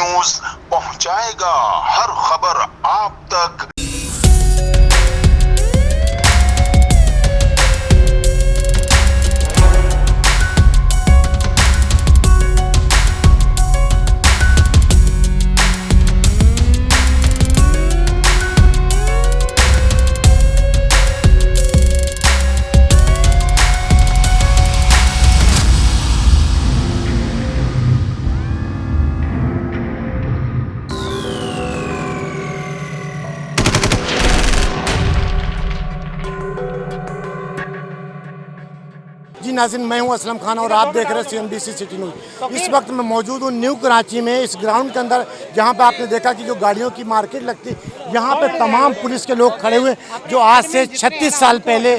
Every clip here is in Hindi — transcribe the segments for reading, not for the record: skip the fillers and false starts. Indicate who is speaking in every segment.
Speaker 1: न्यूज पहुंचाएगा हर खबर आप तक।
Speaker 2: जी नाज़रीन, मैं हूं असलम खान और आप देख रहे हैं CNBC सिटी न्यूज़। इस वक्त मैं मौजूद हूं न्यू कराची में, इस ग्राउंड के अंदर जहां पे आपने देखा कि जो गाड़ियों की मार्केट लगती, यहां पे तमाम पुलिस के लोग खड़े हुए जो आज से 36 साल पहले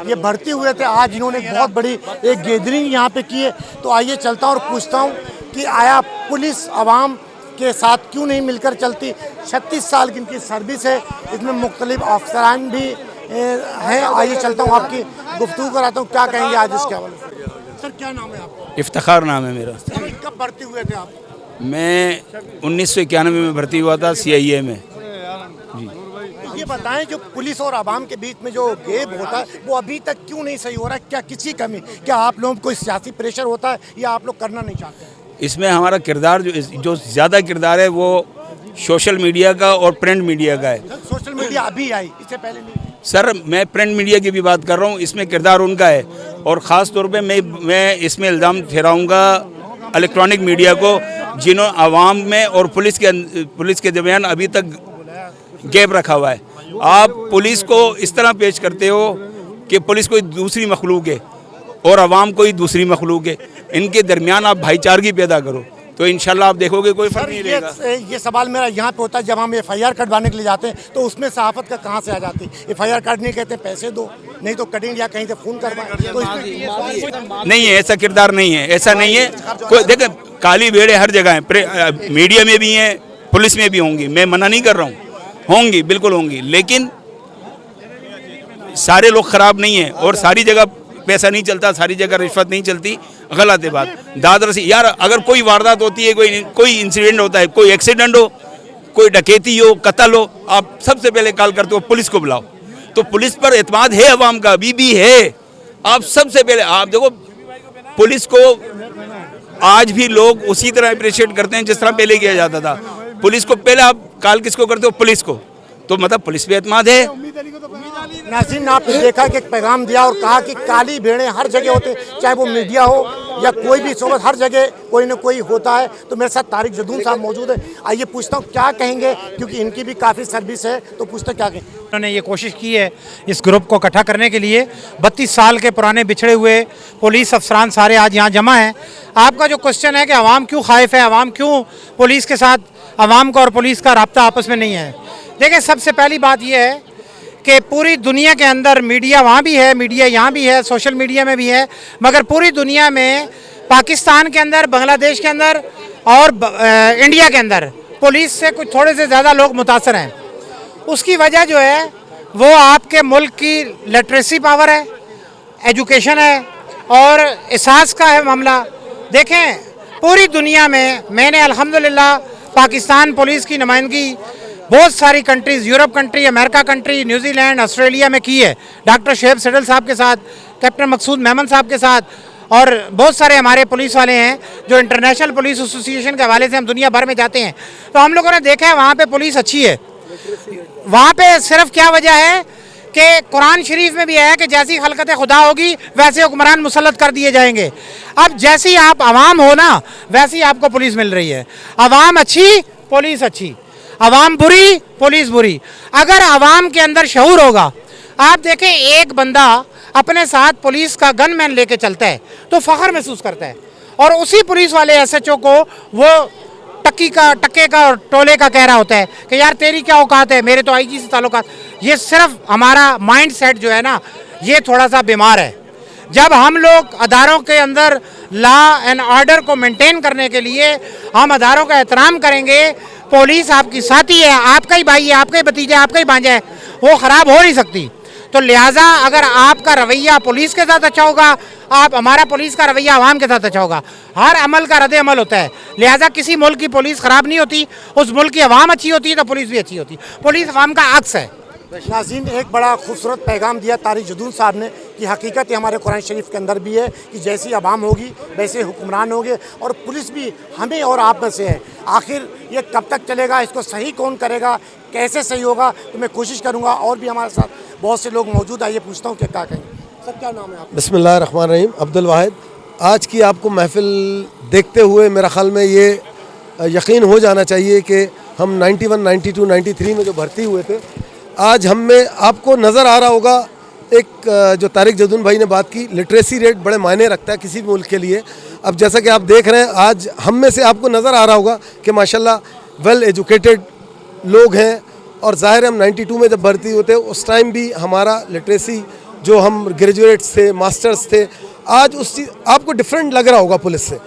Speaker 2: ये भर्ती हुए थे। आज इन्होंने बहुत बड़ी एक गैदरिंग यहाँ पे की है। तो आइए चलता हूँ और पूछता हूँ कि आया पुलिस आवाम के साथ क्यों नहीं मिलकर चलती। 36 साल की इनकी सर्विस है, इसमें मुख्तलिफ अफसरान भी हैं। आइए चलता हूँ, आपकी गुफ्तगू कराता हूँ, क्या कहेंगे आज इसके हवाले से। सर क्या नाम है आपका?
Speaker 3: इफ्तिखार नाम है मेरा।
Speaker 2: कब भर्ती हुए थे आप?
Speaker 3: मैं 1991 में भर्ती हुआ था CIA में।
Speaker 2: जी ये बताएं, जो पुलिस और आवाम के बीच में जो गैप होता है वो अभी तक क्यों नहीं सही हो रहा है? क्या किसी कमी, क्या आप लोगों को कोई सियासी प्रेशर होता है या आप लोग करना नहीं चाहते हैं?
Speaker 3: इसमें हमारा किरदार जो ज़्यादा किरदार है वो सोशल मीडिया का और प्रिंट मीडिया का है।
Speaker 2: सोशल मीडिया अभी आई, इससे पहले नहीं।
Speaker 3: सर मैं प्रिंट मीडिया की भी बात कर रहा हूँ, इसमें किरदार उनका है। और ख़ास तौर पे मैं इसमें इल्ज़ाम ठहराऊँगा इलेक्ट्रॉनिक मीडिया को, जिन्होंने आवाम में और पुलिस के दरमियान अभी तक गैप रखा हुआ है। आप पुलिस को इस तरह पेश करते हो कि पुलिस कोई दूसरी मखलूक है और आवाम कोई दूसरी मखलूक है। इनके दरमियान आप भाईचारगी पैदा करो तो इंशाल्लाह आप देखोगे कोई फर्क नहीं रहेगा।
Speaker 2: ये सवाल मेरा यहाँ पे होता है, जब हम FIR कटवाने के लिए जाते हैं तो उसमें सहाफत का कहाँ से आ जाती है? FIR काटने कहते हैं पैसे दो, नहीं तो कटेंगे या कहीं से फ़ोन करवाएं। तो
Speaker 3: नहीं है, ऐसा किरदार नहीं है, ऐसा नहीं है। कोई देखें, काली भेड़ें हर जगह हैं, मीडिया में भी हैं, पुलिस में भी होंगी, मैं मना नहीं कर रहा हूँ, होंगी, बिल्कुल होंगी, लेकिन सारे लोग ख़राब नहीं हैं और सारी जगह पैसा नहीं चलता, सारी जगह रिश्वत नहीं चलती। गलत है बात। दादर से यार अगर कोई वारदात होती है, कोई इंसिडेंट होता है, कोई एक्सीडेंट हो, कोई डकैती हो, कत्ल हो, आप सबसे पहले कॉल करते हो पुलिस को बुलाओ। तो पुलिस पर एतमाद है अवाम का, अभी भी है। आप सबसे पहले आप देखो, पुलिस को आज भी लोग उसी तरह अप्रिशिएट करते हैं जिस तरह पहले किया जाता था। पुलिस को पहले आप कॉल किसको करते हो? पुलिस को। तो मतलब पुलिस पे एतमाद है।
Speaker 2: नाज़रीन, आपने देखा कि एक पैगाम दिया और कहा कि काली भेड़ें हर जगह होते, चाहे वो मीडिया हो या कोई भी सोबत, हर जगह कोई ना कोई होता है। तो मेरे साथ तारिक जदून साहब मौजूद है। आइए पूछता हूँ क्या कहेंगे, क्योंकि इनकी भी काफ़ी सर्विस है, तो पूछते क्या कहें।
Speaker 4: उन्होंने ये कोशिश की है इस ग्रुप को इकट्ठा करने के लिए। 32 साल के पुराने बिछड़े हुए पुलिस अफसरान सारे आज यहाँ जमा हैं। आपका जो क्वेश्चन है कि आवाम क्यों खाइफ है, आवाम क्यों पुलिस के साथ, आवाम का और पुलिस का रब्ता आपस में नहीं है। देखिए, सबसे पहली बात यह है कि पूरी दुनिया के अंदर मीडिया वहाँ भी है, मीडिया यहाँ भी है, सोशल मीडिया में भी है, मगर पूरी दुनिया में पाकिस्तान के अंदर, बांग्लादेश के अंदर और इंडिया के अंदर पुलिस से कुछ थोड़े से ज़्यादा लोग मुतासर हैं। उसकी वजह जो है वो आपके मुल्क की लिटरेसी पावर है, एजुकेशन है और एहसास का है मामला। देखें, पूरी दुनिया में मैंने अल्हम्दुलिल्लाह पाकिस्तान पुलिस की नुमाइंदगी बहुत सारी countries, Europe country, America country, New Zealand, Australia में की है। डॉक्टर शुएब सेडल साहब के साथ, कैप्टन मकसूद मेमन साहब के साथ, और बहुत सारे हमारे पुलिस वाले हैं जो इंटरनेशनल पुलिस एसोसिएशन के हवाले से हम दुनिया भर में जाते हैं। तो हम लोगों ने देखा है वहाँ पे पुलिस अच्छी है। वहाँ पे सिर्फ क्या वजह है कि कुरान शरीफ में भी है कि जैसी खलकत खुदा होगी वैसे हुक्मरान मुसल्लत कर दिए जाएंगे। अब जैसी आप आवाम हो ना, वैसी आपको पुलिस मिल रही है। आवाम अच्छी, पुलिस अच्छी, आवाम बुरी, पुलिस बुरी। अगर आवाम के अंदर शऊर होगा, आप देखें एक बंदा अपने साथ पुलिस का गनमैन लेके चलता है तो फ़ख्र महसूस करता है, और उसी पुलिस वाले SHO को वो टक्के का और टोले का कह रहा होता है कि यार तेरी क्या औकात है, मेरे तो IG से ताल्लुकात। ये सिर्फ हमारा माइंड सेट जो है ना, ये थोड़ा सा बीमार है। जब हम लोग अदारों के अंदर लॉ एंड ऑर्डर को मेंटेन करने के लिए हम अदारों का एहतराम करेंगे, पुलिस आपकी साथी है, आपका ही भाई है, आपका ही भतीजा है, आपका ही भांजा है, वो ख़राब हो नहीं सकती। तो लिहाजा अगर आपका रवैया पुलिस के साथ अच्छा होगा, आप हमारा पुलिस का रवैया आवाम के साथ अच्छा होगा। हर अमल का रद्द अमल होता है, लिहाजा किसी मुल्क की पुलिस ख़राब नहीं होती, उस मुल्क की आवाम अच्छी होती है तो पुलिस भी अच्छी होती है। पुलिस आवाम का अक्स है।
Speaker 2: नाज़रीन, एक बड़ा खूबसूरत पैगाम दिया तारिक जदून साहब ने कि हकीकत ये हमारे कुरान शरीफ के अंदर भी है कि जैसी आवाम होगी वैसे हुक्मरान होंगे, और पुलिस भी हमें और आप में से है। आखिर ये कब तक चलेगा, इसको सही कौन करेगा, कैसे सही होगा, तो मैं कोशिश करूँगा। और भी हमारे साथ बहुत से लोग मौजूद, आइए पूछता हूँ क्या कहेंगे। सर, क्या नाम है आपका?
Speaker 5: बिस्मिल्लाहिर्रहमानिर्रहीम, अब्दुल वाहिद। आज की आपको महफिल देखते हुए मेरा ख्याल में ये यकीन हो जाना चाहिए कि हम 91, 92, 93 में जो भर्ती हुए थे, आज हम में आपको नज़र आ रहा होगा एक जो तारिक जदून भाई ने बात की, लिटरेसी रेट बड़े मायने रखता है किसी भी मुल्क के लिए। अब जैसा कि आप देख रहे हैं, आज हम में से आपको नज़र आ रहा होगा कि माशाल्लाह वेल एजुकेटेड लोग हैं, और ज़ाहिर हम 92 में जब भर्ती होते उस टाइम भी हमारा लिटरेसी जो हम ग्रेजुएट्स थे, मास्टर्स थे, आज उस चीज़ आपको डिफरेंट लग रहा होगा पुलिस से।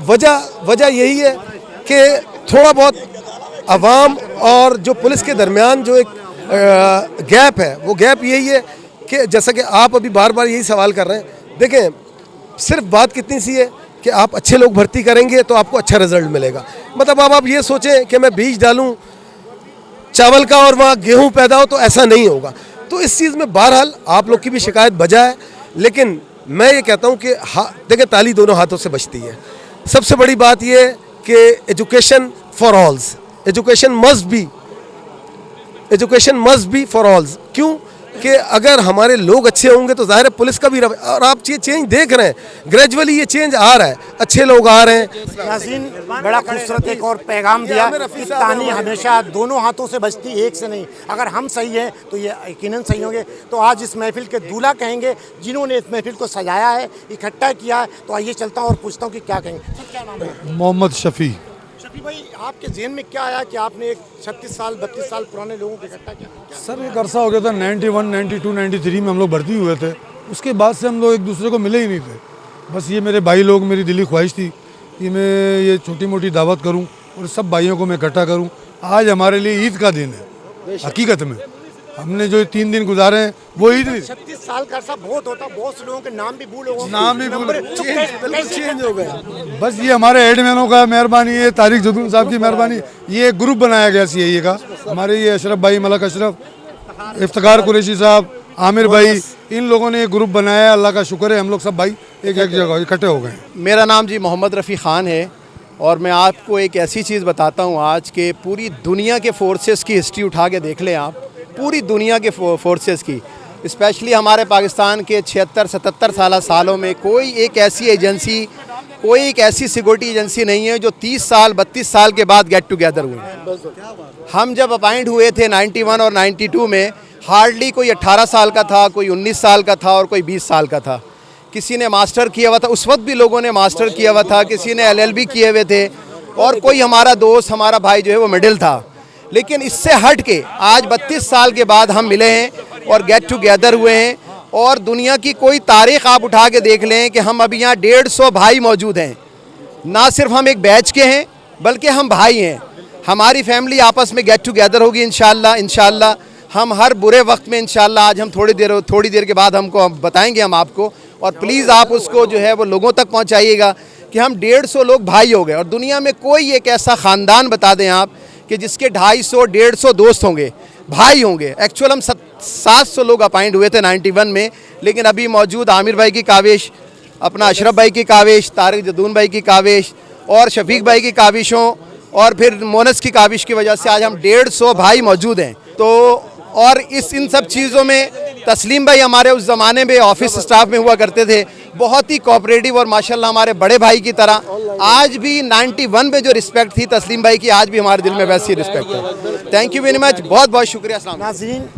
Speaker 5: वजह यही है कि थोड़ा बहुत आवाम और जो पुलिस के दरमियान जो एक गैप है, वो गैप यही है कि जैसा कि आप अभी बार बार यही सवाल कर रहे हैं। देखें, सिर्फ बात कितनी सी है कि आप अच्छे लोग भर्ती करेंगे तो आपको अच्छा रिजल्ट मिलेगा। मतलब अब आप ये सोचें कि मैं बीज डालूं चावल का और वहाँ गेहूं पैदा हो, तो ऐसा नहीं होगा। तो इस चीज़ में बहरहाल आप लोग की भी शिकायत बजा है, लेकिन मैं ये कहता हूँ कि देखिए, ताली दोनों हाथों से बजती है। सबसे बड़ी बात ये है कि education for alls, education must be for alls. क्यों कि अगर हमारे लोग अच्छे होंगे तो ज़ाहिर है पुलिस का भी और आप ये चेंज देख रहे हैं, ग्रेजुअली ये चेंज आ रहा है, अच्छे लोग आ रहे हैं।
Speaker 2: नाज़रीन, बड़ा खूबसूरत एक और पैगाम दिया कि ताली हमेशा दोनों हाथों से बजती, एक से नहीं। अगर हम सही हैं तो ये यकीनन सही होंगे। तो आज इस महफिल के दूल्हा कहेंगे जिन्होंने इस महफिल को सजाया है, इकट्ठा किया है। तो आइए चलता हूँ और पूछता हूँ कि क्या कहेंगे। सर, क्या नाम है?
Speaker 6: मोहम्मद शफ़ी।
Speaker 2: शफी भाई, आपके ज़हन में क्या आया कि आपने एक 36 साल 32 साल पुराने लोगों को इकट्ठा किया?
Speaker 6: सर, एक अरसा हो गया था 91, 92, 93 में हम लोग भर्ती हुए थे। उसके बाद से हम लोग एक दूसरे को मिले ही नहीं थे। बस ये मेरे भाई लोग, मेरी दिली ख्वाहिश थी कि मैं ये छोटी मोटी दावत करूं और सब भाइयों को मैं इकट्ठा करूं। आज हमारे लिए ईद का दिन है। हकीकत में हमने जो 3 दिन गुजारे हैं वो ईद नहीं।
Speaker 2: 36 साल का अरसा बहुत होता, बहुत से लोगों के नाम भी भूल हो,
Speaker 6: नाम भी भूल,
Speaker 2: चेंज हो गए।
Speaker 6: बस ये हमारे एडमैनों का मेहरबानी है, तारिक जदून साहब की मेहरबानी। ये एक ग्रुप बनाया गया CIA का, हमारे ये अशरफ भाई, मलक अशरफ, इफ्तिखार कुरैशी साहब, आमिर भाई, इन लोगों ने एक ग्रुप बनाया। अल्लाह का शुक्र है, हम लोग सब भाई एक जगह इकट्ठे हो गए।
Speaker 7: मेरा नाम जी मोहम्मद रफ़ी ख़ान है, और मैं आपको एक ऐसी चीज़ बताता हूँ आज के पूरी दुनिया के फोर्सेस की हिस्ट्री उठा के देख लें आप, पूरी दुनिया के फोर्सेस की, स्पेशली हमारे पाकिस्तान के 76-77 सालों में कोई एक ऐसी एजेंसी, कोई एक ऐसी सिक्योरिटी एजेंसी नहीं है जो 30 साल 32 साल के बाद गेट टुगेदर हुए। हम जब अपॉइंट हुए थे 91 और 92 में, हार्डली कोई 18 साल का था, कोई 19 साल का था और कोई 20 साल का था। किसी ने मास्टर किया हुआ था, उस वक्त भी लोगों ने मास्टर किया हुआ था, किसी ने LLB किए हुए थे, और कोई हमारा दोस्त, हमारा भाई जो है वो मिडिल था। लेकिन इससे हट के आज 32 साल के बाद हम मिले हैं और गेट टुगेदर हुए हैं। और दुनिया की कोई तारीख़ आप उठा के देख लें कि हम अभी यहाँ 150 भाई मौजूद हैं। ना सिर्फ हम एक बैच के हैं बल्कि हम भाई हैं। हमारी फैमिली आपस में गेट टुगेदर होगी इंशाल्लाह। हम हर बुरे वक्त में इंशाल्लाह, आज हम थोड़ी देर के बाद हमको बताएंगे हम आपको, और प्लीज़ आप उसको जो है वो लोगों तक पहुँचाइएगा कि हम 150 लोग भाई हो गए। और दुनिया में कोई एक ऐसा ख़ानदान बता दें आप कि जिसके 250-150 दोस्त होंगे, भाई होंगे। एक्चुअल हम 700 लोग अपॉइंट हुए थे 91 में, लेकिन अभी मौजूद आमिर भाई की काविश, अपना अशरफ भाई की काविश, तारिक जदून भाई की काविश और शफीक भाई की काविशों और फिर मोनस की काविश की वजह से आज हम 150 भाई मौजूद हैं। तो और इन सब चीज़ों में तस्लीम भाई हमारे उस ज़माने में ऑफिस स्टाफ में हुआ करते थे, बहुत ही कोऑपरेटिव और माशाल्लाह हमारे बड़े भाई की तरह। आज भी 91 में जो रिस्पेक्ट थी तस्लीम भाई की, आज भी हमारे दिल में वैसी रिस्पेक्ट है। थैंक यू वेरी मच, बहुत बहुत शुक्रिया। अस्सलाम वालेकुम।
Speaker 2: नाज़रीन,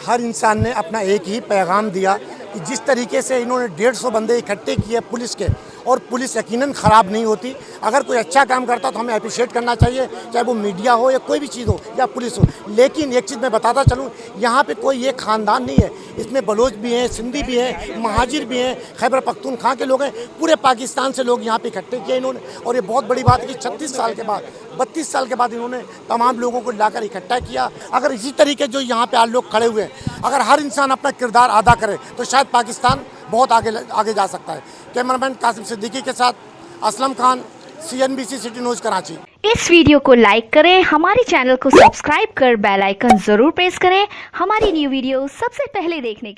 Speaker 2: हर इंसान ने अपना एक ही पैगाम दिया कि जिस तरीके से इन्होंने 150 बंदे इकट्ठे किए पुलिस के, और पुलिस यकीनन ख़राब नहीं होती। अगर कोई अच्छा काम करता तो हमें अप्रिशिएट करना चाहिए, चाहे वो मीडिया हो या कोई भी चीज़ हो या पुलिस हो। लेकिन एक चीज़ मैं बताता चलूँ, यहाँ पे कोई एक ख़ानदान नहीं है, इसमें बलोच भी हैं, सिंधी भी हैं, महाजिर भी हैं, खैबर पख्तूनख्वा के लोग हैं, पूरे पाकिस्तान से लोग यहाँ पे इकट्ठे किए इन्होंने। और ये बहुत बड़ी बात है कि 36 साल के बाद, 32 साल के बाद इन्होंने तमाम लोगों को लाकर इकट्ठा किया। अगर इसी तरीके जो यहाँ पे आज लोग खड़े हुए हैं, अगर हर इंसान अपना किरदार अदा करे तो शायद पाकिस्तान बहुत आगे जा सकता है। कैमरामैन कासिम सिद्दीकी के साथ Aslam Khan, CNBC city news Karachi.
Speaker 8: इस वीडियो को लाइक करें, हमारे चैनल को सब्सक्राइब कर बेल आइकन जरूर प्रेस करें हमारी न्यू वीडियो सबसे पहले देखने के लिए।